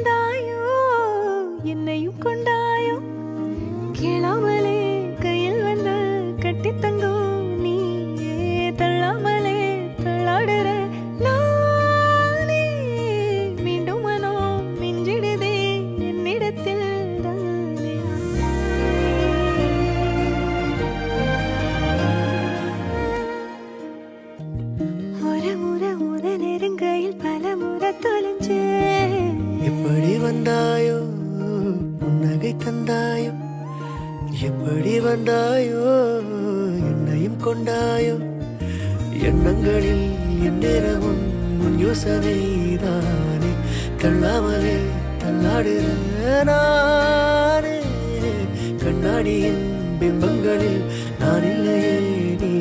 தந்தாயோ என்னையும் கொண்டாயோ கேளாமலே கையில் வந்து கட்டி தங்கோ நீ தள்ளாமலே தள்ளாடுற நானே மீண்டும் மனோ மிஞ்சிடுதே என்னிடத்தில் தானே ஒரு முறை முத நெருங்கையில் பல முறை தொலைஞ்சே எப்படி வந்தாயோ புன்னகை தந்தாயோ எப்படி வந்தாயோ என்னையும் கொண்டாயோ எண்ணங்களில் எந்நேரமும் உன் யோசனைதானே தள்ளாமலே தள்ளாடுற நானே கண்ணாடியின் பிம்பங்களில் நான் இல்லையே நீ